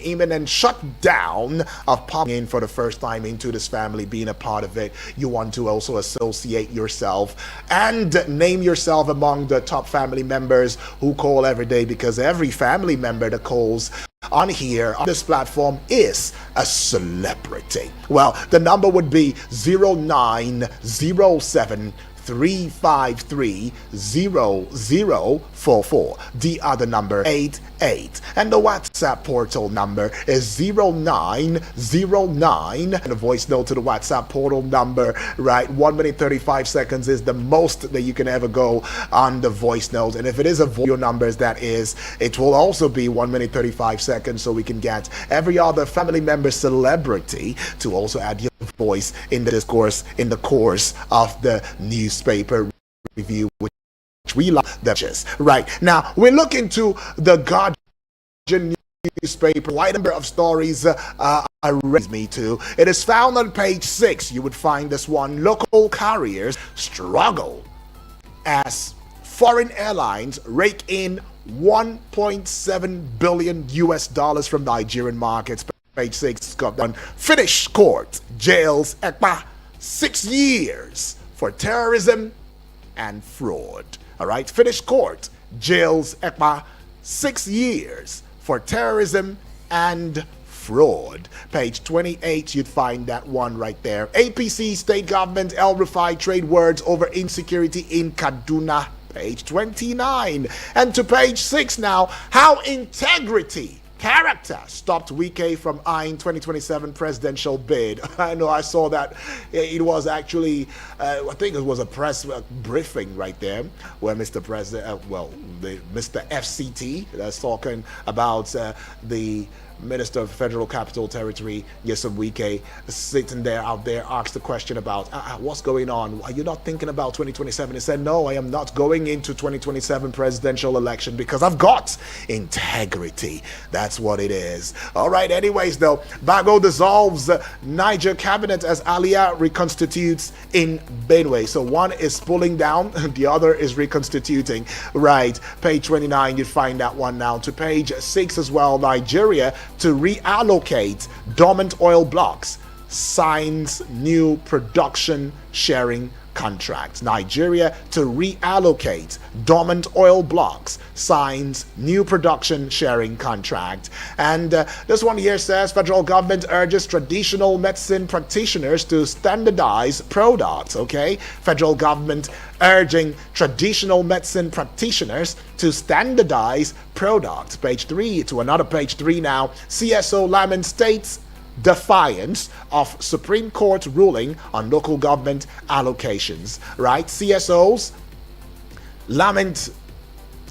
imminent shutdown of popping in for the first time into this family, being a part of it. You want to also associate yourself and name yourself among the top family members who call every day, because every family member that calls on here on this platform is a celebrity. Well, the number would be 0907 353 0044. The other number 88, and the WhatsApp portal number is 0909, and a voice note to the WhatsApp portal number, right? 1 minute 35 seconds is the most that you can ever go on the voice note, and if it is a voice numbers, that is, it will also be 1 minute 35 seconds, so we can get every other family member celebrity to also add your voice in the discourse in the course of the newspaper review, which we love the just right now. We're looking to the Guardian newspaper. Wide number of stories I raised me to. It is found on page 6. You would find this one: local carriers struggle as foreign airlines rake in 1.7 billion US dollars from Nigerian markets. Page 6 got done. Finnish court jails Ekpa 6 years for terrorism and fraud. All right, Finnish court jails Ekpa 6 years for terrorism and fraud. Page 28, you'd find that one right there. APC state government El Rufai trade words over insecurity in Kaduna. Page 29. And to page 6 now, how integrity character stopped Wike from eyeing 2027 presidential bid. I know, I saw that. It was actually, I think it was a press briefing right there where Mr. President, Mr. FCT that's talking about the Minister of Federal Capital Territory, Nyesom Wike, sitting there out there, asked the question about what's going on. Are you not thinking about 2027? He said, no, I am not going into 2027 presidential election because I've got integrity. That's what it is. All right, anyways, though, Bago dissolves Niger cabinet as Alia reconstitutes in Benue. So one is pulling down, the other is reconstituting. Right, page 29, you'd find that one now. To page 6 as well, Nigeria to reallocate dormant oil blocks, signs new production sharing contract. Nigeria to reallocate dormant oil blocks, signs new production sharing contract. And this one here says federal government urges traditional medicine practitioners to standardize products. Okay, federal government urging traditional medicine practitioners to standardize products. Page 3 to another page 3 now. CSO laments states defiance of Supreme Court ruling on local government allocations. Right, CSOs lament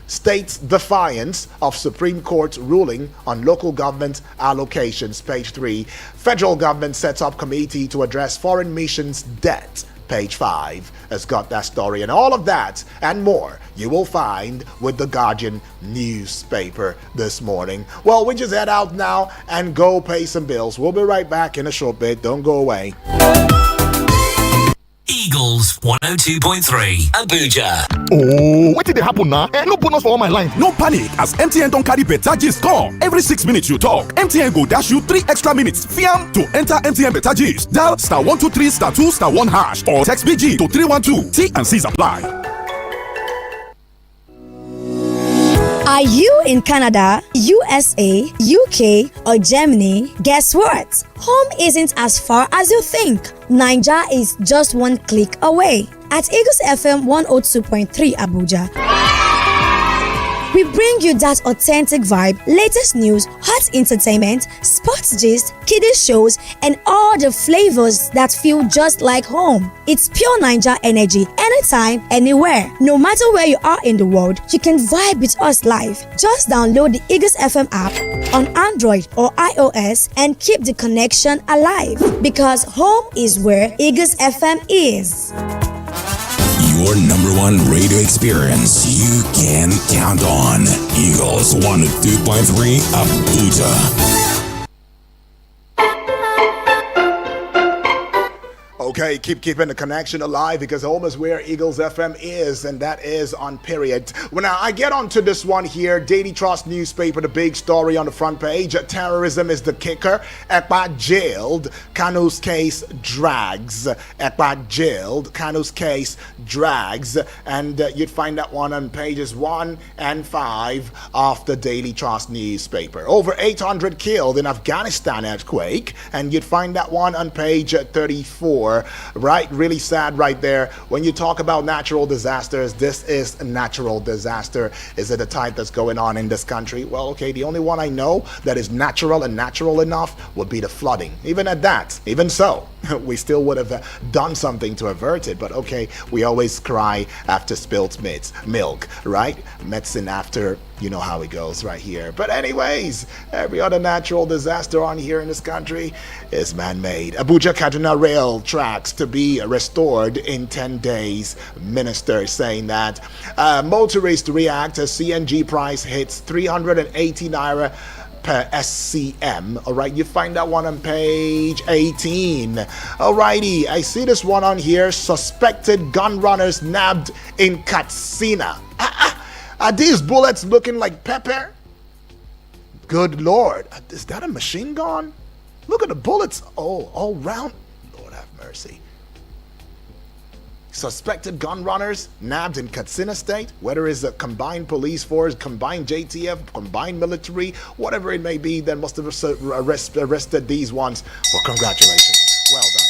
states defiance of Supreme Court ruling on local government allocations. Page 3. Federal government sets up committee to address foreign missions debt. Page 5 has got that story, and all of that and more you will find with the Guardian newspaper this morning. Well, we just head out now and go pay some bills. We'll be right back in a short bit. Don't go away. Eagles 102.3 Abuja. Oh, what did they happen now? No bonus for all my line. No panic, as MTN don't carry better gist come. Every 6 minutes you talk, MTN go dash you 3 extra minutes. Fiam to enter MTN better gist. Dial *123 *2 *1 hash or text BG to 312. T and C's apply. Are you in Canada, USA, UK, or Germany? Guess what? Home isn't as far as you think. Niger is just one click away. At Eagles FM 102.3 Abuja, we bring you that authentic vibe, latest news, hot entertainment, sports gist, kiddie shows, and all the flavors that feel just like home. It's pure Niger energy, anytime, anywhere. No matter where you are in the world, you can vibe with us live. Just download the Eagles FM app on Android or iOS and keep the connection alive, because home is where Eagles FM is. Your number one radio experience you can count on. Eagles 102.3 Abuja. Okay, keeping the connection alive because home is where Eagles FM is, and that is on period. Well, now I get on to this one here. Daily Trust newspaper, the big story on the front page. Terrorism is the kicker. Ekpa jailed. Kanu's case drags. Ekpa jailed. Kanu's case drags. And you'd find that one on pages 1 and 5 of the Daily Trust newspaper. Over 800 killed in Afghanistan earthquake. And you'd find that one on page 34. Right? Really sad right there. When you talk about natural disasters, this is a natural disaster. Is it the type that's going on in this country? Well, okay, the only one I know that is natural and natural enough would be the flooding. Even at that, even so, we still would have done something to avert it. But okay, we always cry after spilt milk, right? Medicine after, you know how it goes right here. But anyways, every other natural disaster on here in this country is man-made. Abuja Kaduna rail tracks to be restored in 10 days. Minister saying that. Motorists react as CNG price hits 380 naira per SCM. All right, you find that one on page 18. Alrighty, I see this one on here. Suspected gun runners nabbed in Katsina. Are these bullets looking like pepper? Good Lord, is that a machine gun? Look at the bullets all round. Lord have mercy. Suspected gun runners nabbed in Katsina State, whether it's a combined police force, combined JTF, combined military, whatever it may be, that must have arrested these ones. Well, congratulations. Well done.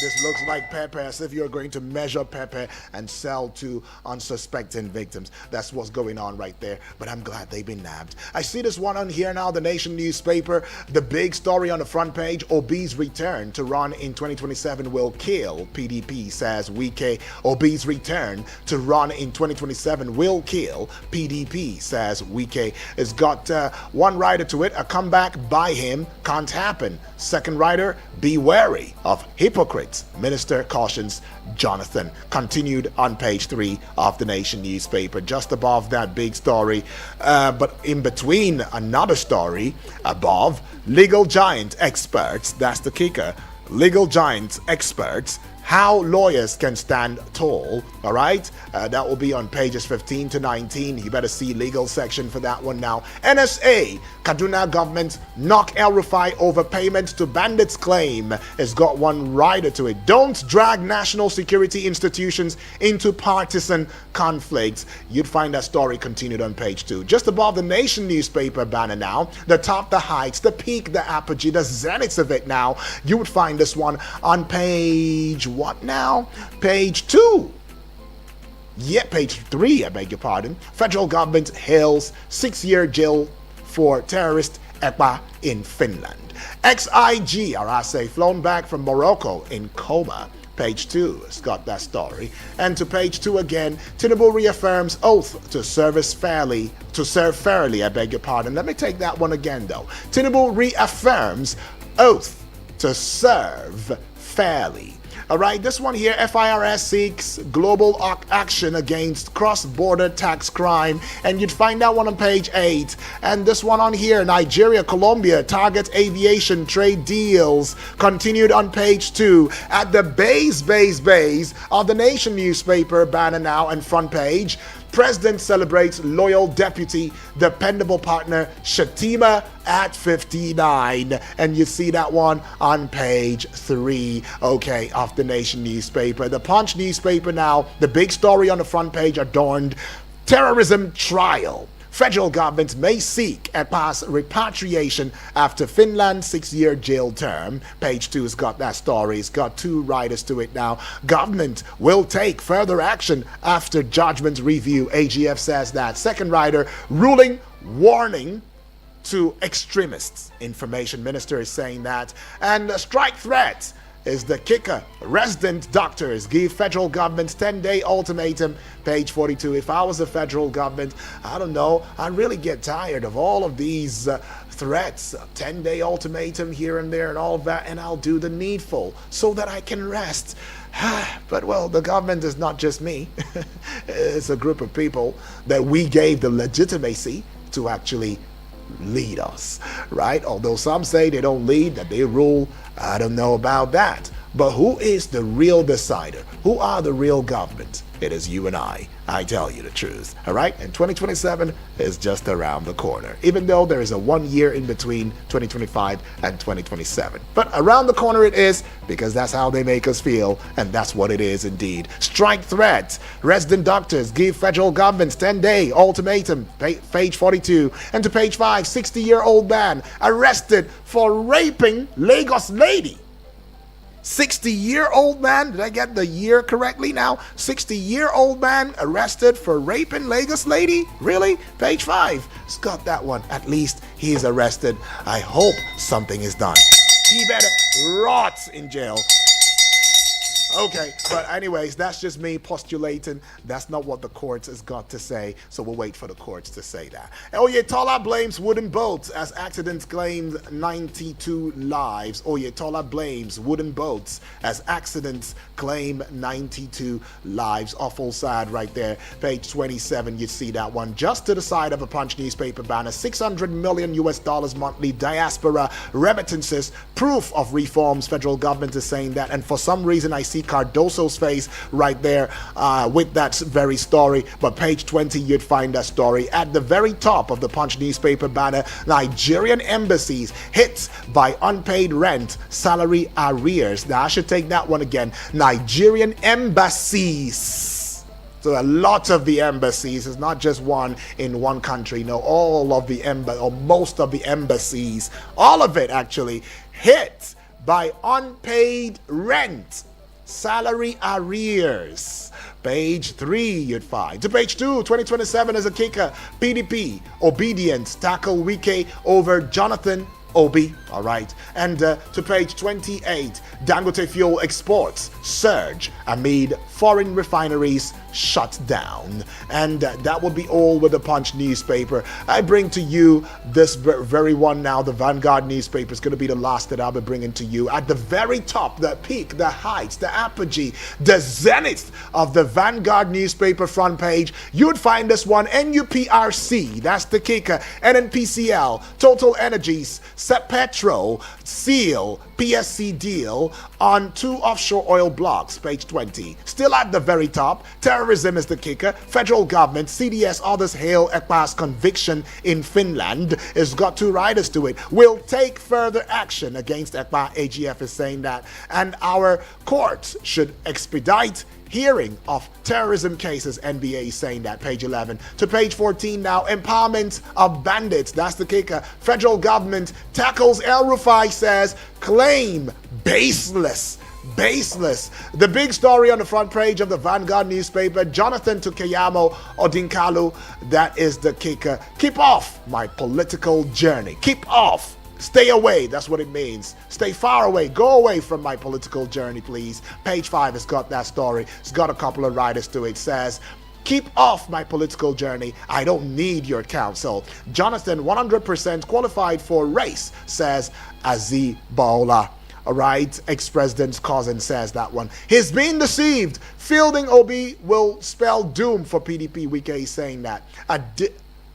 This looks like pepper, as if you're going to measure pepper and sell to unsuspecting victims. That's what's going on right there. But I'm glad they've been nabbed. I see this one on here now, the Nation newspaper. The big story on the front page, Obi's return to run in 2027 will kill, PDP says Wike. Obi's return to run in 2027 will kill, PDP says Wike. It's got one rider to it. A comeback by him can't happen. Second rider, be wary of hypocrites. Minister cautions Jonathan. Continued on page 3 of the Nation newspaper. Just above that big story, but in between another story above, legal giant experts, that's the kicker, legal giant experts, how lawyers can stand tall. All right, that will be on pages 15 to 19. You better see legal section for that one now. NSA, Kaduna government knock El Rufai over payments to bandits claim. Has got one rider to it. Don't drag national security institutions into partisan conflicts. You'd find that story continued on page 2. Just above the Nation newspaper banner now, the top, the heights, the peak, the apogee, the zenith of it now. You would find this one on page what now? Page 2. Yeah, page 3, I beg your pardon. Federal government hails 6-year jail for terrorist Ekpa in Finland. XIG, or I say, flown back from Morocco in coma. Page 2 has got that story. And to page 2 again, Tinubu reaffirms oath to serve fairly, I beg your pardon. Let me take that one again though. Tinubu reaffirms oath to serve fairly. All right, this one here, FIRS seeks global action against cross-border tax crime, and you'd find that one on page 8. And this one on here, Nigeria, Colombia, target aviation trade deals, continued on page 2. At the base of the Nation newspaper banner now and front page, President celebrates loyal deputy, dependable partner Shatima at 59. And you see that one on page 3, okay, of the Nation newspaper. The Punch newspaper now, the big story on the front page adorned, terrorism trial. Federal government may seek and pass repatriation after Finland's 6-year jail term. Page 2 has got that story. It's got 2 writers to it now. Government will take further action after judgment review. AGF says that. Second writer, ruling warning to extremists. Information Minister is saying that. And strike threats is the kicker. Resident doctors give federal government 10-day ultimatum. Page 42. If I was a federal government, I don't know, I'd really get tired of all of these threats, 10-day ultimatum here and there and all of that, and I'll do the needful so that I can rest. But well, the government is not just me. It's a group of people that we gave the legitimacy to actually lead us, right? Although some say they don't lead, that they rule. I don't know about that. But who is the real decider? Who are the real government? It is you and I tell you the truth. All right? And 2027 is just around the corner, even though there is a 1 year in between 2025 and 2027. But around the corner it is, because that's how they make us feel, and that's what it is indeed. Strike threat. Resident doctors give federal governments 10-day ultimatum. Page 42. And to page 5, 60-year-old man arrested for raping Lagos lady. 60-year-old man, did I get the year correctly now? 60-year-old man arrested for raping Lagos lady? Really? Page 5. It's got that one. At least he is arrested. I hope something is done. He better rot in jail. Okay, but anyways, that's just me postulating. That's not what the courts has got to say, so we'll wait for the courts to say that. Oyetola blames wooden boats as accidents claimed 92 lives. Oyetola blames wooden boats as accidents claim 92 lives. Awful sad right there. Page 27, you see that one. Just to the side of a Punch newspaper banner, $600 million monthly diaspora remittances, proof of reforms. Federal government is saying that, and for some reason I see Cardoso's face right there with that very story. But page 20, you'd find that story. At the very top of the Punch newspaper banner, Nigerian embassies hit by unpaid rent, salary arrears. Now I should take that one again. Nigerian embassies. So a lot of the embassies, it's not just one in one country. No, all of the or most of the embassies, all of it actually, hit by unpaid rent, salary arrears. Page 3, you'd find. To page 2, 2027 is a kicker. PDP, obedience, tackle Wike over Jonathan Obi. All right. And to page 28, Dangote fuel exports surge amid foreign refineries shut down. And that would be all with the Punch newspaper. I bring to you this very one now. The Vanguard newspaper is going to be the last that I'll be bringing to you. At the very top, the peak, the heights, the apogee, the zenith of the Vanguard newspaper front page, you'd find this one. NUPRC, that's the kicker. NNPCL, Total Energies, Petro seal PSC deal on 2 offshore oil blocks. Page 20. Still at the very top, terrorism is the kicker. Federal government, CDS, others hail Ekpa's conviction in Finland. It's got 2 riders to it. Will take further action against Ekpa. AGF is saying that. And our courts should expedite hearing of terrorism cases. NBA is saying that. Page 11. To page 14 now. Empowerment of bandits. That's the kicker. Federal government tackles El Rufai, says claim baseless. Baseless. The big story on the front page of the Vanguard newspaper, Jonathan Tukeyamo Odinkalu, that is the kicker. Keep off my political journey. Keep off. Stay away, that's what it means. Stay far away, go away from my political journey, please. Page 5 has got that story. It's got a couple of writers to it. It says, keep off my political journey. I don't need your counsel. Jonathan, 100% qualified for race, says Azi Baola. All right, ex-president's cousin says that one. He's been deceived. Fielding Obi will spell doom for PDP. Wike is saying that.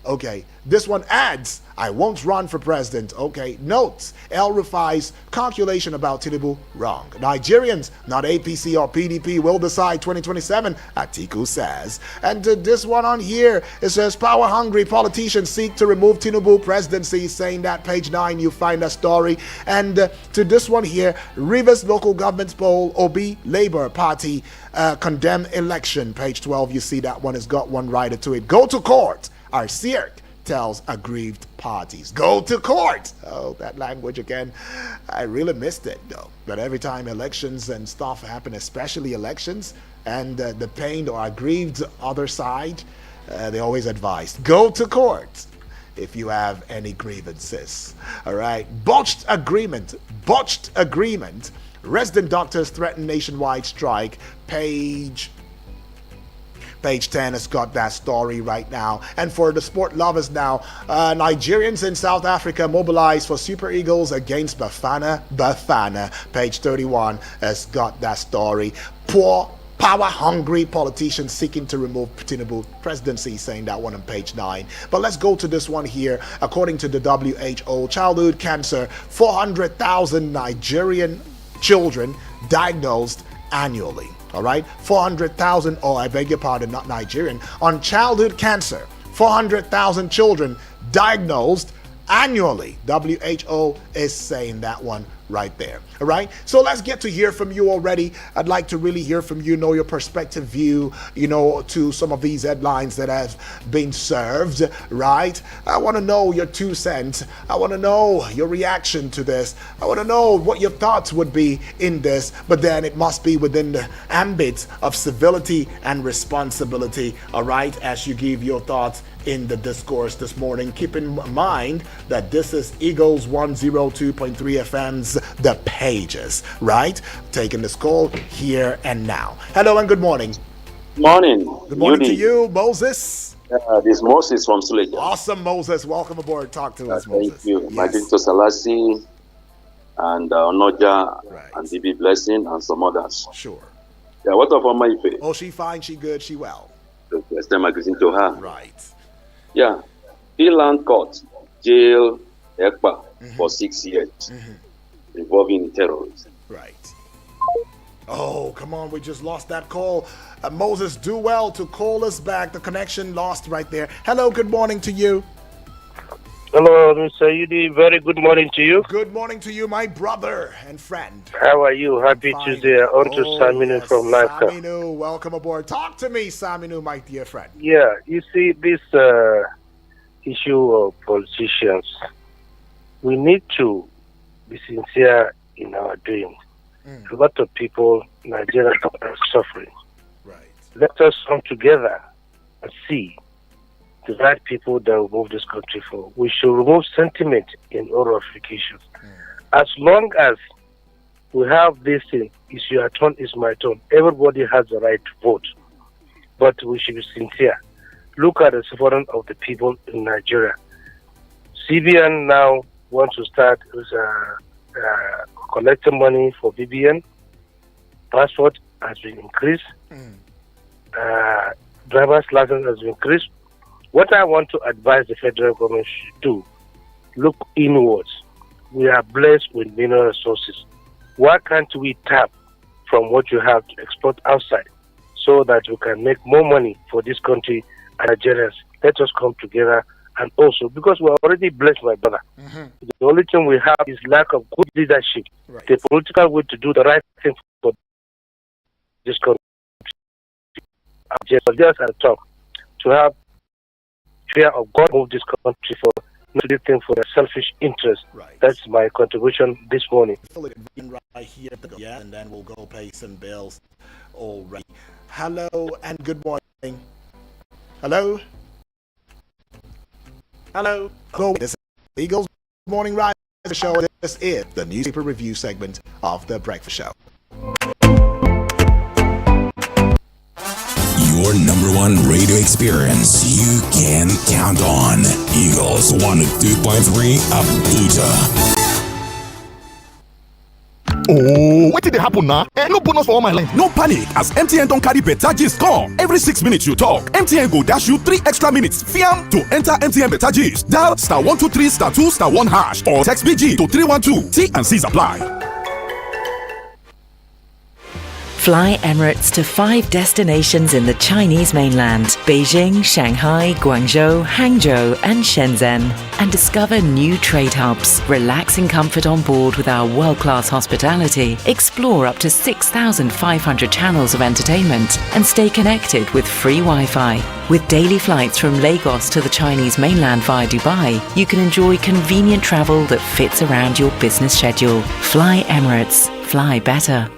Okay, this one adds, I won't run for president. Okay, notes, El Rufai's calculation about Tinubu wrong. Nigerians, not APC or PDP, will decide 2027, Atiku says. And this one on here, it says, power-hungry politicians seek to remove Tinubu presidency, saying that. Page 9, you find that story. And to this one here, Rivers local government poll, Obi Labour Party condemn election. Page 12, you see that one has got one writer to it. Go to court. Our CIRC tells aggrieved parties. Go to court. Oh, that language again. I really missed it though. But every time elections and stuff happen, especially elections, and the pained or aggrieved other side, they always advise, go to court if you have any grievances. All right. Botched agreement. Resident doctors threaten nationwide strike. Page 10 has got that story right now. And for the sport lovers now, Nigerians in South Africa mobilize for Super Eagles against Bafana. Page 31 has got that story. Poor, power-hungry politicians seeking to remove Tinubu presidency, saying that one on page 9. But let's go to this one here. According to the WHO, childhood cancer, 400,000 Nigerian children diagnosed annually. All right, 400,000, oh, I beg your pardon, not Nigerian, on childhood cancer. 400,000 children diagnosed annually. WHO is saying that one right there. All right, so let's get to hear from you already. I'd like to really hear from you, know your perspective view, to some of these headlines that have been served, right? I want to know your 2 cents. I want to know your reaction to this. I want to know what your thoughts would be in this, but then it must be within the ambit of civility and responsibility, all right, as you give your thoughts in the discourse this morning. Keep in mind that this is Eagles 102.3 FM's The Pages, right? Taking this call here and now. Hello and good morning. Morning. Good morning to you, Moses. This is Moses from Suleja. Awesome, Moses. Welcome aboard. Talk to us, Thank Moses. you. Yes. Magento Salasi and Onoja Right. and DB Blessing and some others. Sure. Yeah, what of my faith? Oh, she fine, she good, she well. First time I listen to her. Right. Yeah. Finland court jail Ekpa for 6 years involving terrorism. Right. Oh, come on. We just lost that call. Moses, do well to call us back. The connection lost right there. Hello. Good morning to you. Hello, Mr. Yudi. Very good morning to you. Good morning to you, my brother and friend. How are you? Happy Fine. Tuesday. On to Saminu from Naka. Saminu, welcome aboard. Talk to me, Saminu, my dear friend. Yeah, you see, this issue of politicians, we need to be sincere in our doing. A lot of people, Nigeria, are suffering. Right. Let us come together and see the right people that will move this country forward. We should remove sentiment in all ramifications. As long as we have this thing, it's your turn, it's my turn. Everybody has the right to vote. But we should be sincere. Look at the suffering of the people in Nigeria. CBN now wants to start with collecting money for BBN. Passport has been increased. Driver's license has been increased. What I want to advise the federal government should do, look inwards. We are blessed with mineral resources. Why can't we tap from what you have to export outside so that we can make more money for this country and Nigerians? Let us come together, and also, because we're already blessed, my brother, the only thing we have is lack of good leadership. Right. The political way to do the right thing for this country. Just at talk, to have fear of God move this country for not anything for their selfish interest. Right. That's my contribution this morning. Fill it in right here, yeah, and then we'll go pay some bills already. Hello and good morning. Hello? Hello? Hello, this is Eagles Morning Rise Show. This is the newspaper review segment of The Breakfast Show. Your number one radio experience you can count on. Eagles 102.3 Abuja. Oh, what did they happen now? No bonus for all my line. No panic, as MTN don't carry better gist come. Every 6 minutes you talk, MTN go dash you 3 extra minutes. Fiam to enter MTN better gist. Dial *123 *2 *1 hash or text BG to 312. T and C's apply. Fly Emirates to 5 destinations in the Chinese mainland: Beijing, Shanghai, Guangzhou, Hangzhou, and Shenzhen, and discover new trade hubs. Relax in comfort on board with our world-class hospitality. Explore up to 6,500 channels of entertainment and stay connected with free Wi-Fi. With daily flights from Lagos to the Chinese mainland via Dubai, you can enjoy convenient travel that fits around your business schedule. Fly Emirates. Fly better.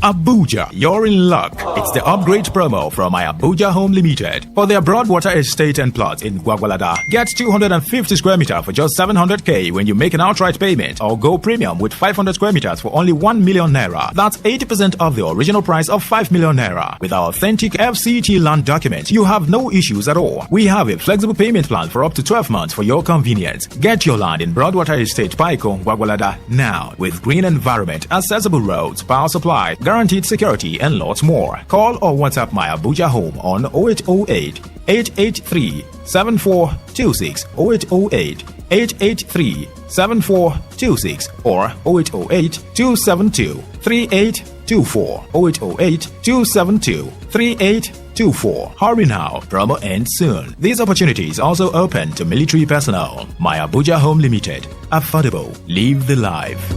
Abuja, you're in luck. It's the upgrade promo from my Abuja Home Limited. For their Broadwater estate and plot in Gwagwalada, get 250 square meters for just 700k when you make an outright payment, or go premium with 500 square meters for only 1 million naira. That's 80% of the original price of 5 million naira. With our authentic FCT land document, you have no issues at all. We have a flexible payment plan for up to 12 months for your convenience. Get your land in Broadwater Estate, Paiko, Gwagwalada now, with green environment, accessible roads, power supply, guaranteed security, and lots more. Call or WhatsApp my Abuja Home on 0808 883 7426, 0808 0808-883-7426 or 0808-272-3824. 0808-272-3824. Hurry now, promo ends soon. These opportunities also open to military personnel. My Abuja Home Limited. Affordable. Live the life.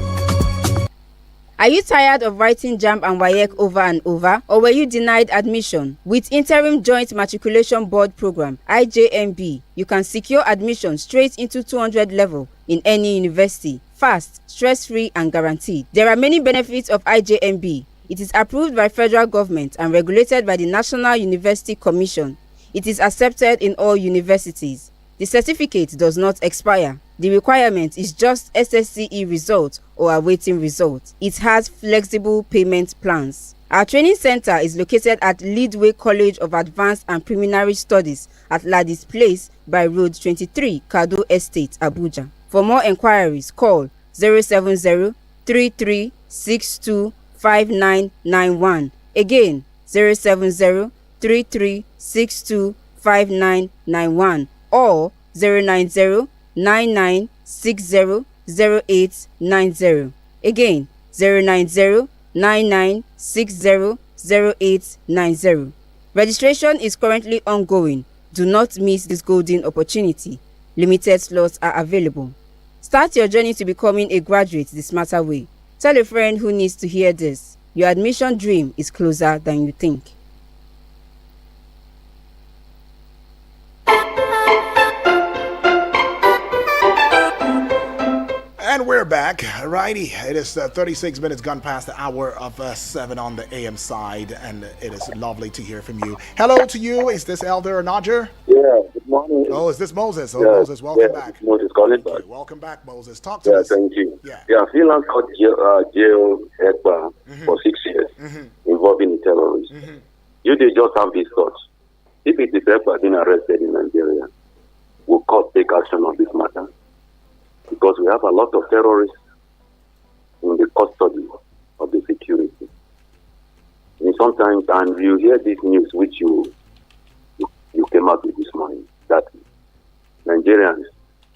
Are you tired of writing JAMB and WAEC over and over? Or were you denied admission? With Interim Joint Matriculation Board Program, IJMB, you can secure admission straight into 200 level in any university. Fast, stress-free and guaranteed. There are many benefits of IJMB. It is approved by federal government and regulated by the National University Commission. It is accepted in all universities. The certificate does not expire. The requirement is just SSCE result or awaiting result. It has flexible payment plans. Our training center is located at Leadway College of Advanced and Preliminary Studies at Ladis Place by Road 23, Kado Estate, Abuja. For more enquiries, call 070-3362-5991. Again, 070-3362-5991 or 090-9960-0890. Again, 090-9960-0890. Registration is currently ongoing. Do not miss this golden opportunity. Limited slots are available. Start your journey to becoming a graduate the smarter way. Tell a friend who needs to hear this. Your admission dream is closer than you think. And we're back, righty. It is 36 minutes gone past the hour of 7 on the AM side, and it is lovely to hear from you. Hello to you. Is this Elder or Nadger? Yeah, good morning. Oh, is this Moses? Oh, yeah, Moses, welcome back. Moses, calling back. Welcome back, Moses. Talk to us. Thank you. Yeah, Finland caught jail Ekpa for 6 years involving in terrorism. You did just have these thoughts. If it is Ekpa being arrested in Nigeria, will court take action on this matter? Because we have a lot of terrorists in the custody of the security. And sometimes, and you hear this news which you came up with this morning, that Nigerians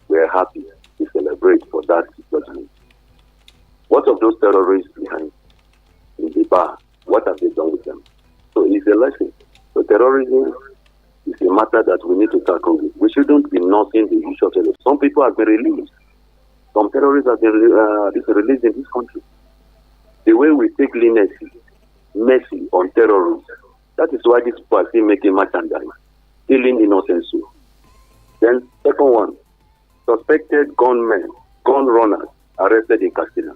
were happy to celebrate for that judgment. What of those terrorists behind in the bar? What have they done with them? So it's a lesson. So terrorism is a matter that we need to tackle. We shouldn't be nursing the issue of terrorism. Some people have been released. Some terrorists have been released in this country. The way we take mercy on terrorists, that is why these people are still making merchandise, stealing innocent souls. Then, second one, suspected gun runners arrested in Castilla.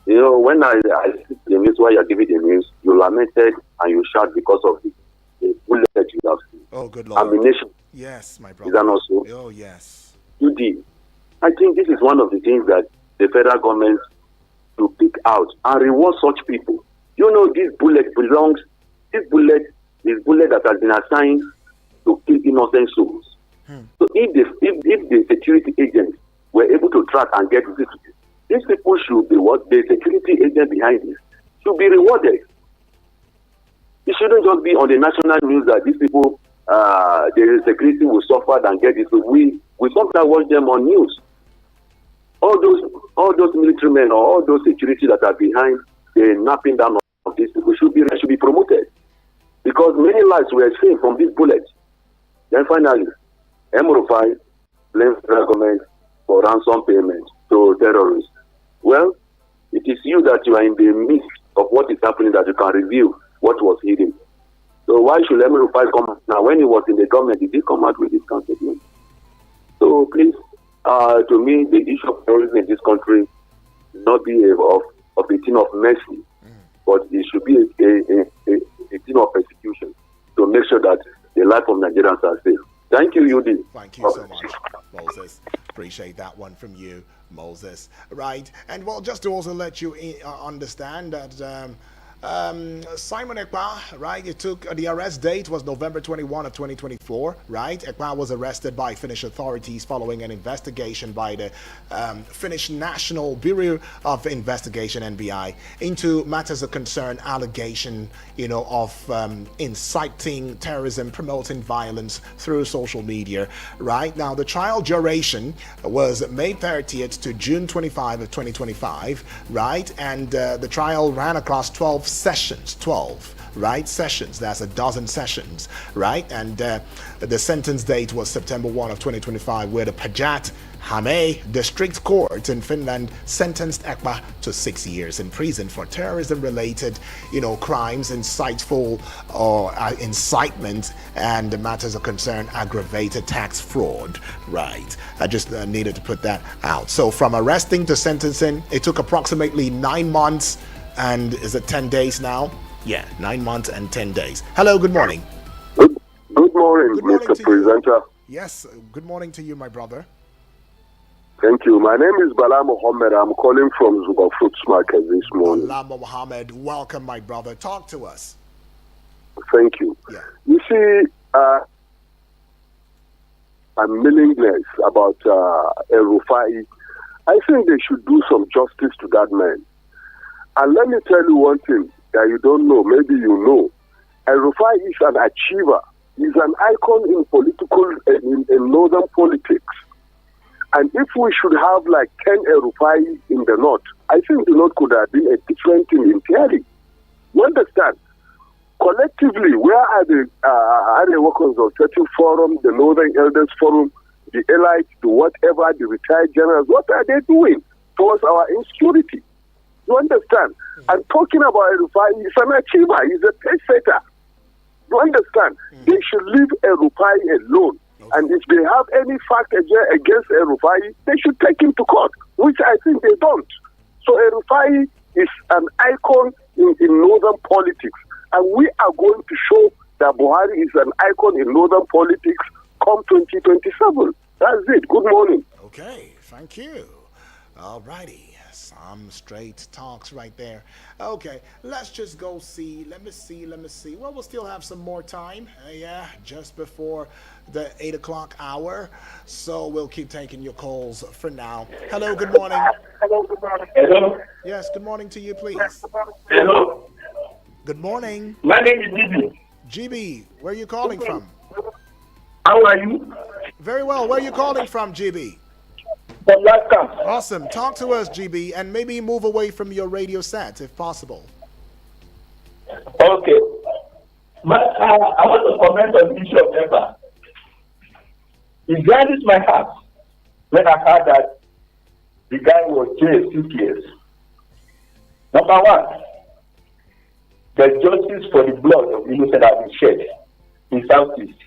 You know, when I see the news, while you are giving the news, you lamented and you shout because of the bullet that you have seen. Oh, good Lord. Ammunition. Yes, my brother. Is that not so? Oh, yes. You did. I think this is one of the things that the federal government to pick out and reward such people. You know, this bullet that has been assigned to kill innocent souls. So if the security agents were able to track and get this, these people should be what the security agent behind this should be rewarded. It shouldn't just be on the national news that these people, the security will suffer and get this. We sometimes watch them on news. All those military men or all those security that are behind the napping down of these people should be promoted, because many lives were saved from these bullets. Then finally, M-Rufai blames the government for ransom payment to terrorists. Well, it is you that you are in the midst of what is happening that you can review what was hidden. So why should M-Rufai come out now? When he was in the government, did he come out with this statement? So please, to me, the issue of terrorism in this country should not be of a thing of mercy, but it should be a thing of persecution to make sure that the life of Nigerians are safe. Thank you, Yudi. Thank you so much, Moses. Appreciate that one from you, Moses. Right, and well, just to also let you understand that Simon Ekpa, right? It took the arrest date was November 21 of 2024, right? Ekpa was arrested by Finnish authorities following an investigation by the Finnish National Bureau of Investigation (NBI) into matters of concern, allegation, of inciting terrorism, promoting violence through social media, right? Now, the trial duration was May 30th to June 25 of 2025, right? And the trial ran across 12 sessions, sessions. That's a dozen sessions, right? And the sentence date was September 1 of 2025, where the Päijät-Häme District Court in Finland sentenced Ekpa to 6 years in prison for terrorism-related, crimes, insightful or incitement, and matters of concern, aggravated tax fraud, right? I just needed to put that out. So from arresting to sentencing, it took approximately 9 months. And is it 10 days now? Yeah, 9 months and 10 days. Hello, good morning. Good morning, Mr. Presenter. Yes, good morning to you, my brother. Thank you. My name is Bala Mohammed. I'm calling from Zuba Fruits Market this morning. Bala Mohammed, welcome, my brother. Talk to us. Thank you. Yeah. You see, I'm meaningless about El-Rufai. I think they should do some justice to that man. And let me tell you one thing that you don't know, maybe you know. El-Rufai is an achiever. He's an icon in in northern politics. And if we should have like 10 El-Rufai in the north, I think the north could have been a different thing entirely. You understand? Collectively, where are the Arewa Consultative Forum, the Northern Elders Forum, the elites, the whatever, the retired generals, what are they doing towards our insecurity? You understand? And talking about El-Rufai, he's an achiever. He's a pace-setter. You understand? They should leave El-Rufai alone. Okay. And if they have any fact against El-Rufai, they should take him to court, which I think they don't. So El-Rufai is an icon in northern politics. And we are going to show that Buhari is an icon in northern politics come 2027. That's it. Good morning. Okay, thank you. All righty. Some straight talks right there. Okay, let's just go see. Let me see. Well, we'll still have some more time. Just before the 8 o'clock hour. So we'll keep taking your calls for now. Hello, good morning. Hello. Yes, good morning to you, please. Hello. Good morning. My name is GB. GB, where are you calling from? How are you? Very well. Where are you calling from, GB? From Alaska. Awesome. Talk to us, GB, and maybe move away from your radio set if possible. Okay. I want to comment on the issue of Ekpa. It gladdens my heart when I heard that the guy was jailed 6 years. Number one, the justice for the blood of innocent has been shed in Southeast,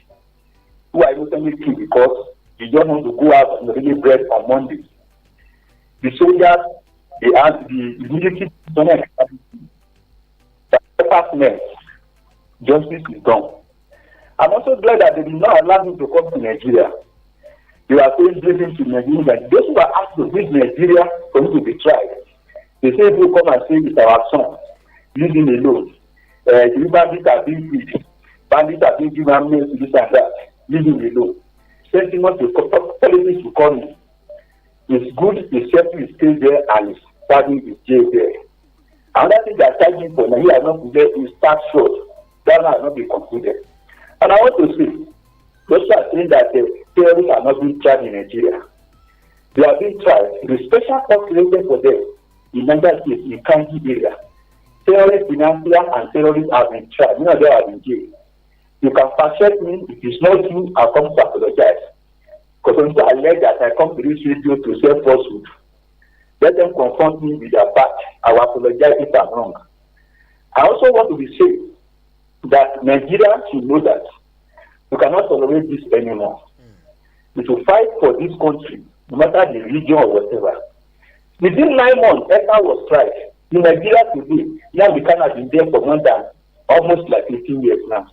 who are innocently killed because you don't want to go out and really bread on Monday. The soldiers, they asked the military department, justice is done. I'm also glad that they did not allow him to come to Nigeria. They were saying this to Nigeria that those who are asked to visit Nigeria for him to be tried, they say people come and say it's our son, leave him alone. The bandits are being freed, bandits are being given names to this and that, leave him alone. Sentiment to politics to come in. It's good, the safety is still there and it's starting his jail there. Another thing that starting for Nigeria has not been there is tax fraud. That has not been concluded. And I want to say, those are saying that terrorists are not being tried in Nigeria. They are being tried. The special court created for them in Nigeria State, in Kanji area. Terrorists, financiers, and terrorists have been tried. None of them have been jailed. You can fact-check me. If it's not true, I'll come to apologize. Because I allege that I come to this radio to say falsehood. Let them confront me with their fact. I will apologize if I'm wrong. I also want to be safe that Nigeria should know that we cannot tolerate this anymore. We should fight for this country, no matter the religion or whatever. Within 9 months, Ekpa was tried. In Nigeria today, now we cannot be there for more than almost like 18 years now.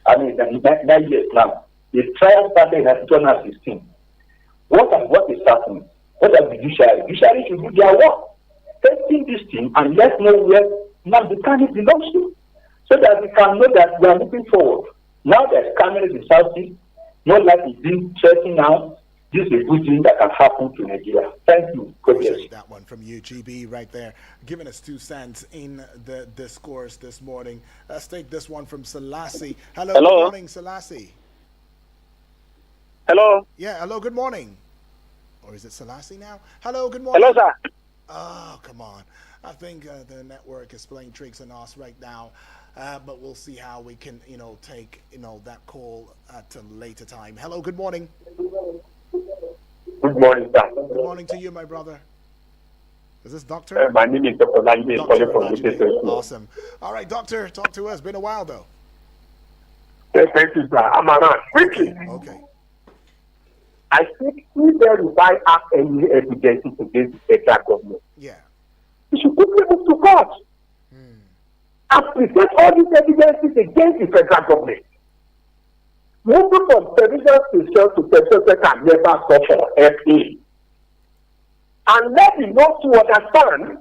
I mean, 9 years now. The trial started in 2016. What is happening? What are the judiciary? Judiciary should do their work. Testing this thing and let's know where Nnamdi Kanu belongs to, so that we can know that we are moving forward. Now there's cameras in Southeast, no life is being threatened now. This is a good thing that can happen to Nigeria. Thank you. Appreciate that one from you, GB, right there, giving us 2 cents in the discourse this morning. Let's take this one from Selassie. Hello. Good morning, Selassie. Hello. Yeah, hello, good morning. Or is it Selassie now? Hello, good morning. Hello, sir. Oh, come on. I think the network is playing tricks on us right now. But we'll see how we can, take, that call at a later time. Hello, good morning. Good morning, sir. Good morning to you, my brother. Is this Doctor? My name is Dr. Najide, calling from Olajide. Awesome. All right, Doctor, talk to us. Been a while, though. Yes, thank you, sir. I'm around. Quickly. Okay. I think if there is have any evidence against the federal government, yeah, we should quickly move to court and present all these evidences against the federal government. Moving from television station to television can never stop for FA. And let the North to understand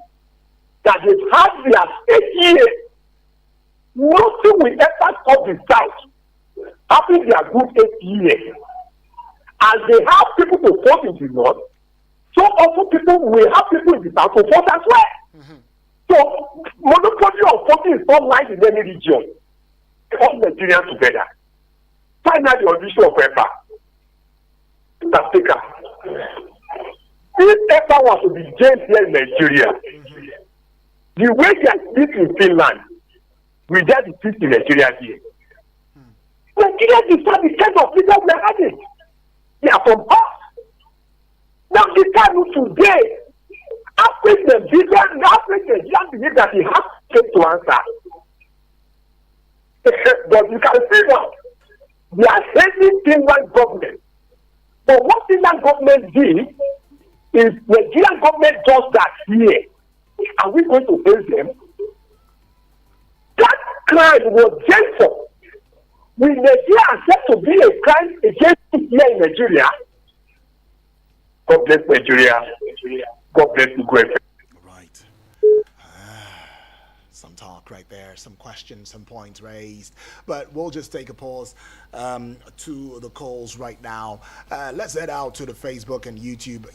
that they have their 8 years. Nothing will ever stop the South after their good 8 years. As they have people to vote in the North, so also people will have people in the South to vote as well. So, monopoly of voting is not lies in any region. All Nigerians together. Finally, on the issue of EPA. Mr. Speaker, if EPA was to be jailed here in Nigeria, the way they are speak in Finland, we just speak in Nigeria here. Nigeria deserve the kind of leader we are having. They are from us. Now, the Kanu today, after the vision, after the young believe that he has to answer. But you can see now, they are hating Finland government. But what Finland government did is Nigerian government does that here. Are we going to face them? That crime was gentle. Will Nigeria accept to be a crime against here in Nigeria? God bless Nigeria. God bless you, great. Right. Some talk right there, some questions, some points raised. But we'll just take a pause to the calls right now. Let's head out to the Facebook and YouTube,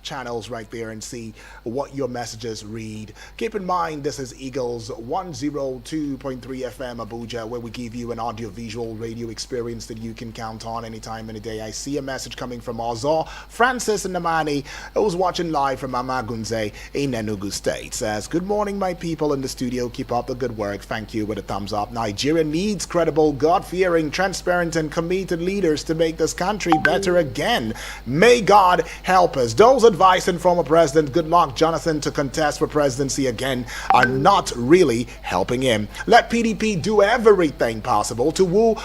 channels right there and see what your messages read. Keep in mind, this is Eagles 102.3 FM Abuja, where we give you an audio-visual radio experience that you can count on anytime, any day. I see a message coming from Ozo Francis Namani, who's watching live from Amagunze in Enugu State. Says, good morning, my people in the studio. Keep up the good work. Thank you with a thumbs up. Nigeria needs credible, God-fearing, transparent, and committed leaders to make this country better again. May God help us. Those advising former President Goodluck Jonathan to contest for presidency again are not really helping him. Let PDP do everything possible to woo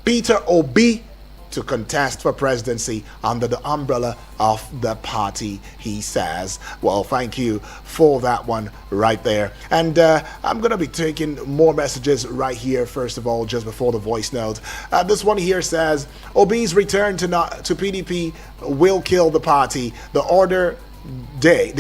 Peter Obi to contest for presidency under the umbrella of the party, he says. Well, thank you for that one right there. And I'm going to be taking more messages right here, first of all, just before the voice note. This one here says, Obi's return to PDP will kill the party. The other day,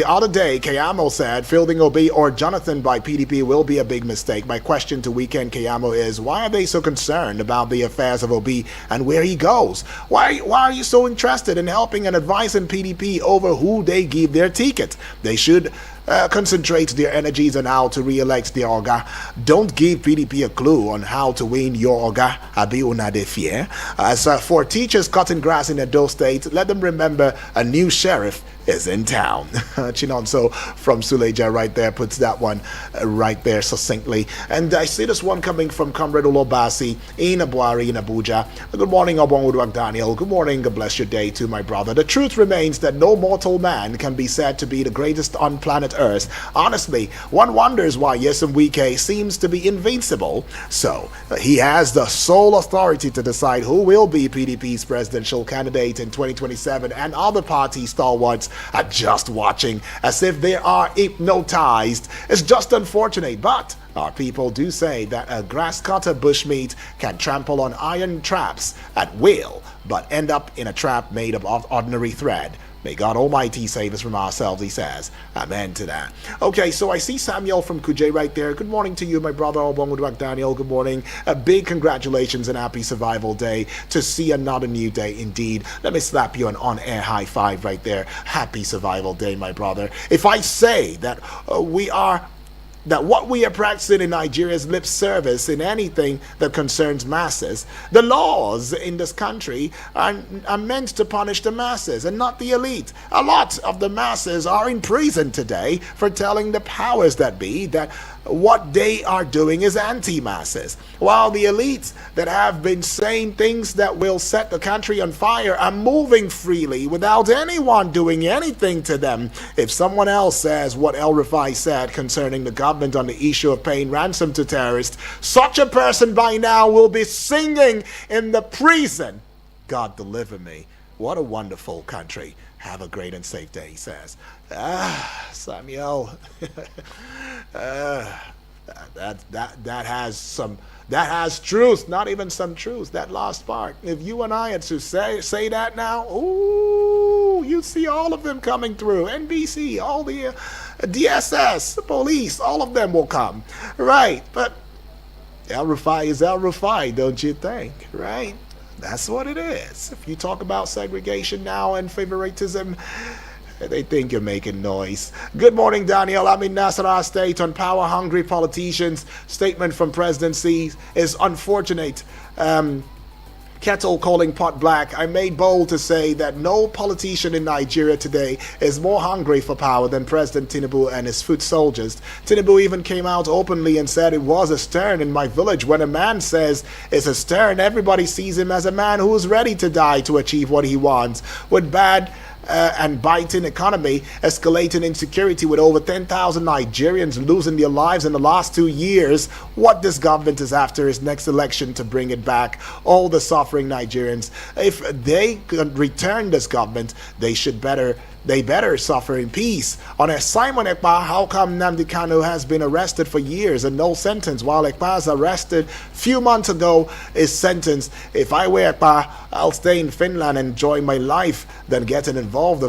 Kayamo said fielding Obi or Jonathan by PDP will be a big mistake. My question to Weekend Kayamo is, why are they so concerned about the affairs of Obi and where he goes? Why are you so interested in helping and advising PDP over who they give their ticket? They should concentrate their energies on how to re-elect their Oga. Don't give PDP a clue on how to win your Oga. Abi unade fear. As for teachers cutting grass in Edo State, let them remember a new sheriff is in town. Chinonso from Suleja right there puts that one right there succinctly. And I see this one coming from Comrade Olobasi in Abuari in Abuja. Good morning, Obonguduak Daniel. Good morning. God bless your day to my brother. The truth remains that no mortal man can be said to be the greatest on planet Earth. Honestly, one wonders why Nyesom Wike seems to be invincible. So, he has the sole authority to decide who will be PDP's presidential candidate in 2027, and other party stalwarts are just watching as if they are hypnotized. It's just unfortunate, but our people do say that a grass cutter bushmeat can trample on iron traps at will, but end up in a trap made of ordinary thread. May God Almighty save us from ourselves, he says. Amen to that. Okay, so I see Samuel from Kuje right there. Good morning to you, my brother Obongudwak Daniel. Good morning. A big congratulations and happy Survival Day to see another new day indeed. Let me slap you an on-air high five right there. Happy Survival Day, my brother. If I say that what we are practicing in Nigeria is lip service in anything that concerns masses. The laws in this country are meant to punish the masses and not the elite. A lot of the masses are in prison today for telling the powers that be that what they are doing is anti-masses, while the elites that have been saying things that will set the country on fire are moving freely without anyone doing anything to them. If someone else says what El Rufai said concerning the government on the issue of paying ransom to terrorists, such a person by now will be singing in the prison. God deliver me. What a wonderful country. Have a great and safe day, he says. Samuel. That has truth, not even some truth, that last part. If you and I had to say that now, ooh, you see all of them coming through. NBC, all the DSS, the police, all of them will come. Right, but El Rufai is El Rufai, don't you think? Right? That's what it is. If you talk about segregation now and favoritism, they think you're making noise. Good morning, Daniel. I'm in Nasarawa State on power-hungry politicians. Statement from presidency is unfortunate. Kettle calling pot black. I made bold to say that no politician in Nigeria today is more hungry for power than President Tinubu and his foot soldiers. Tinubu even came out openly and said it was a stern in my village. When a man says it's a stern, everybody sees him as a man who's ready to die to achieve what he wants. With bad and biting economy, escalating insecurity with over 10,000 Nigerians losing their lives in the last 2 years, what this government is after is next election to bring it back. All the suffering Nigerians, if they could return this government, they better suffer in peace. On a Simon Ekpa, how come Nnamdi Kanu has been arrested for years and no sentence, while Ekpa's arrested few months ago is sentenced? If I were Ekpa, I'll stay in Finland and enjoy my life than getting involved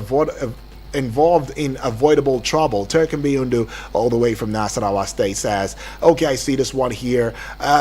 in avoidable trouble. Turkenby Undu, all the way from Nasarawa State, says, okay, I see this one here.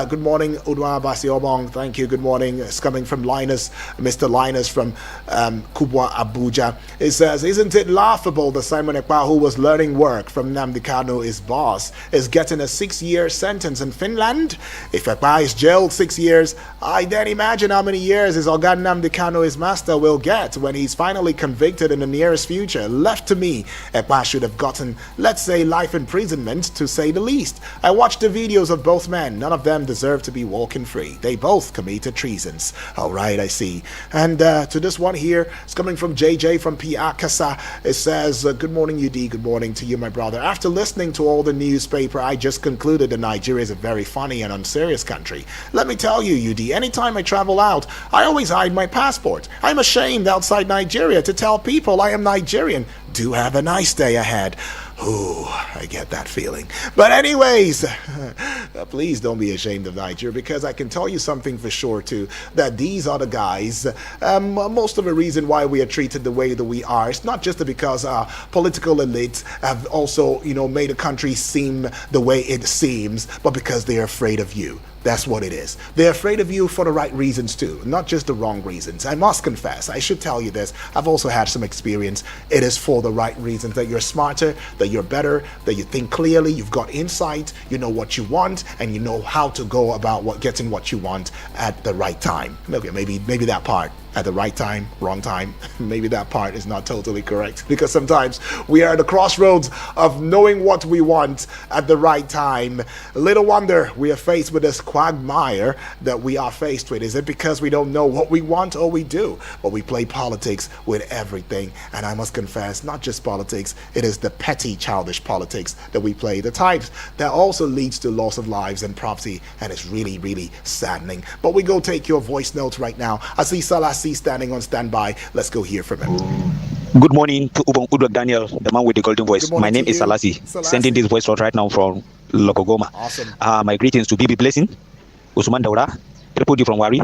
Good morning, Udwa Basi Obong. Thank you. Good morning. It's coming from Linus, Mr. Linus from Kubwa, Abuja. It says, isn't it laughable that Simon Ekpa, who was learning work from Nnamdi Kanu, his boss, is getting a 6-year sentence in Finland? If Ekpa is jailed 6 years, I then imagine how many years his Ogan Nnamdi Kanu, his master, will get when he's finally convicted in the nearest future. Left to me, Ekpa should have gotten, let's say, life imprisonment, to say the least. I watched the videos of both men. None of them deserve to be walking free. They both committed treasons. All right, I see. And to this one here, it's coming from JJ from Piakasa. It says, good morning, UD. Good morning to you, my brother. After listening to all the newspaper, I just concluded that Nigeria is a very funny and unserious country. Let me tell you, UD, anytime I travel out, I always hide my passport. I'm ashamed outside Nigeria to tell people I am Nigerian. Do have a nice day ahead. Ooh, I get that feeling. But anyways, please don't be ashamed of Nigeria, because I can tell you something for sure too, that these are the guys, most of the reason why we are treated the way that we are. It's not just because our political elites have also, made the country seem the way it seems, but because they're afraid of you. That's what it is. They're afraid of you for the right reasons too, not just the wrong reasons. I must confess, I should tell you this, I've also had some experience. It is for the right reasons, that you're smarter, that you're better, that you think clearly, you've got insight, you know what you want, and you know how to go about getting what you want at the right time. Maybe that part. At the right time, wrong time. Maybe that part is not totally correct, because sometimes we are at the crossroads of knowing what we want at the right time. Little wonder we are faced with this quagmire that we are faced with. Is it because we don't know what we want, or we do? But we play politics with everything. And I must confess, not just politics, it is the petty, childish politics that we play, the types that also leads to loss of lives and property, and it's really, really saddening. But we go take your voice notes right now. I see Salas standing on standby. Let's go hear from him. Good morning to Udwak Daniel, the man with the golden voice. My name is Salasi, sending this voice right now from Lokogoma. Awesome. My greetings to BB Blessing, Usman Daura, Triple D from Wari,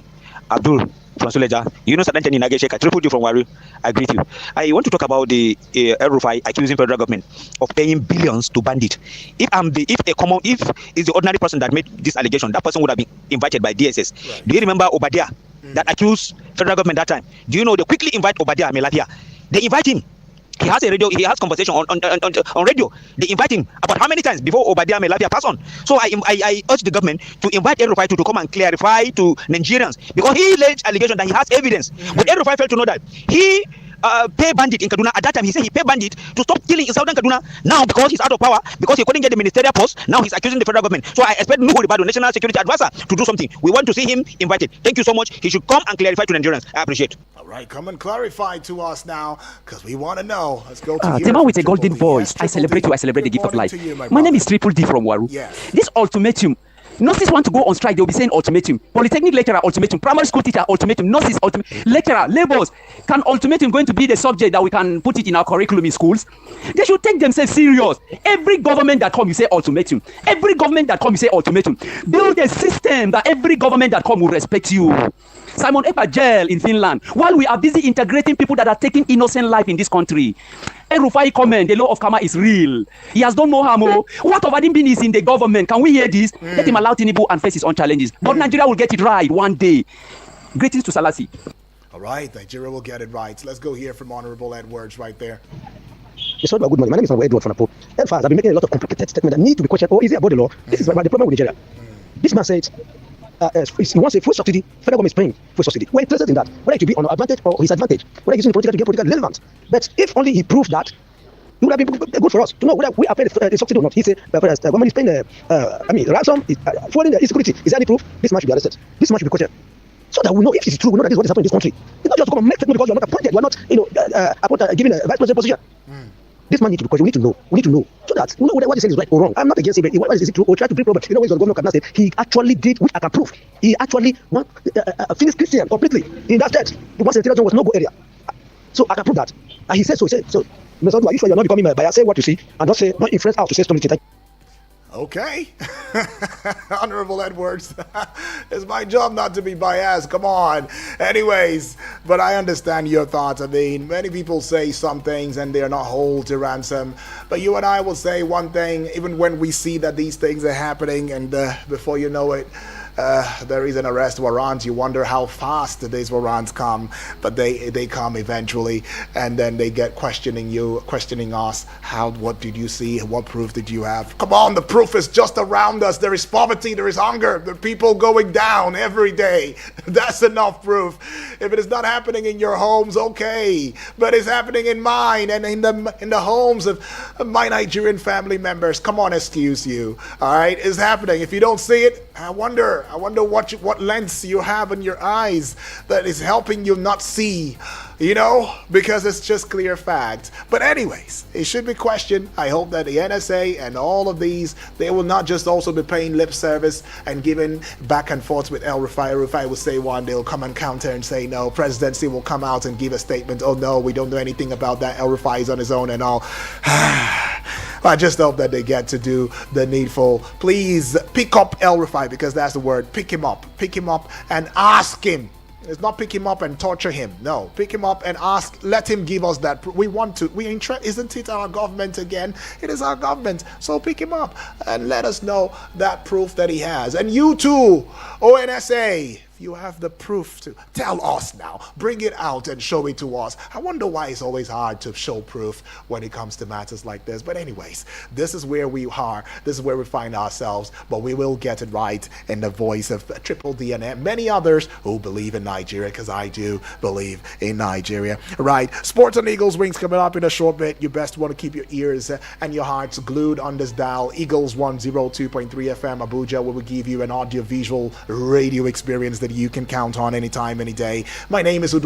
Abdul from Suleja. You know certain in Nageshek. I tripled you from Waru. I greet you. I want to talk about the El Rufai accusing federal government of paying billions to bandit. If it's the ordinary person that made this allegation, that person would have been invited by DSS. Right. Do you remember Obadiah that accused federal government that time? Do you know they quickly invite Obadiah Melafia? They invite him. He has a radio. He has conversation on radio. They invite him about how many times before Obadiah Melafia pass on. So I urge the government to invite El Rufai to come and clarify to Nigerians, because he laid allegation that he has evidence. But El Rufai failed to know that he pay bandit in Kaduna. At that time, he said he paid bandit to stop killing in southern Kaduna. Now, because he's out of power, because he couldn't get the ministerial post, now he's accusing the federal government. So I expect Nuhu Ribadu, National Security Advisor, to do something. We want to see him invited. Thank you so much. He should come and clarify to Nigerians. I appreciate. All right, come and clarify to us now, because we want to know. Let's go to the man with a golden voice. I celebrate you. I celebrate the gift of life. My name is Triple D from Waru. Yes. This ultimatum. Nurses want to go on strike, they'll be saying ultimatum. Polytechnic lecturer, ultimatum. Primary school teacher, ultimatum. Nurses, ultimatum. Lecturer, laborers. Can ultimatum going to be the subject that we can put it in our curriculum in schools? They should take themselves serious. Every government that come, you say ultimatum. Every government that come, you say ultimatum. Build a system that every government that come will respect you. Simon Ekpa jail in Finland, while we are busy integrating people that are taking innocent life in this country. El Rufai comment, the law of karma is real. He has done no harm. What of Adin Bin is in the government? Can we hear this? Let him allow Tinubu and face his own challenges. But Nigeria will get it right one day. Greetings to Salasi. All right, Nigeria will get it right. Let's go hear from Honorable Edwards right there. Yes, good morning. My name is Edward from Apo. I've been making a lot of complicated statements that need to be questioned. Oh, is it about the law? This is the problem with Nigeria. This man said he wants a full subsidy. Federal government is paying full subsidy. We're interested in that. Whether it will be on our advantage or his advantage. Whether he's using political to get political relevance. But if only he proved that, it would have been good for us to know whether we are paying the subsidy or not. He said, the government is paying ransom, following the insecurity. Is there any proof? This man should be arrested. This man should be questioned. So that we know if it is true, we know that this is what is happening in this country. It's not just to come and make statement because you are not appointed. You are not, giving a vice president position. This man needs to be questioned. We need to know. We need to know. So that we know whether what he said is right or wrong. I'm not against it, but is it true? Or try to bring Robert. You know, when the governor of Kaduna State, he actually did, which I can prove. He actually finished Christian completely in that church. The one Senator John was no go area. So I can prove that. And he said so. He said so. Mr. Are you sure you're not becoming a bias? Say what you see and not influence out to say something. Okay. Honorable Edwards. It's my job not to be biased. Come on. Anyways, but I understand your thoughts. I mean, many people say some things and they're not held to ransom. But you and I will say one thing, even when we see that these things are happening and before you know it, there is an arrest warrant. You wonder how fast these warrants come, but they come eventually, and then they get questioning us. What did you see? What proof did you have? Come on, the proof is just around us. There is poverty, there is hunger, there are people going down every day. That's enough proof. If it is not happening in your homes, okay, but it's happening in mine and in the homes of my Nigerian family members. Come on, excuse you. All right, it's happening. If you don't see it, I wonder what lens you have in your eyes that is helping you not see, because it's just clear fact. But anyways, it should be questioned. I hope that the NSA and all of these, they will not just also be paying lip service and giving back and forth with El Rufai. El Rufai will say one, they'll come and counter and say no. Presidency will come out and give a statement, oh no, we don't know anything about that. El Rufai is on his own and all. I just hope that they get to do the needful. Please pick up El Rufai, because that's the word. Pick him up and ask him. It's not pick him up and torture him. No, pick him up and ask. Let him give us that. Isn't it our government again? It is our government. So pick him up and let us know that proof that he has. And you too, ONSA. You have the proof to tell us now. Bring it out and show it to us. I wonder why it's always hard to show proof when it comes to matters like this. But anyways, this is where we are. This is where we find ourselves. But we will get it right in the voice of Triple D and many others who believe in Nigeria, because I do believe in Nigeria. Right. Sports on Eagles Wings coming up in a short bit. You best want to keep your ears and your hearts glued on this dial. Eagles 102.3 FM Abuja, where we give you an audio-visual radio experience that you can count on anytime, any day. My name is Udwa.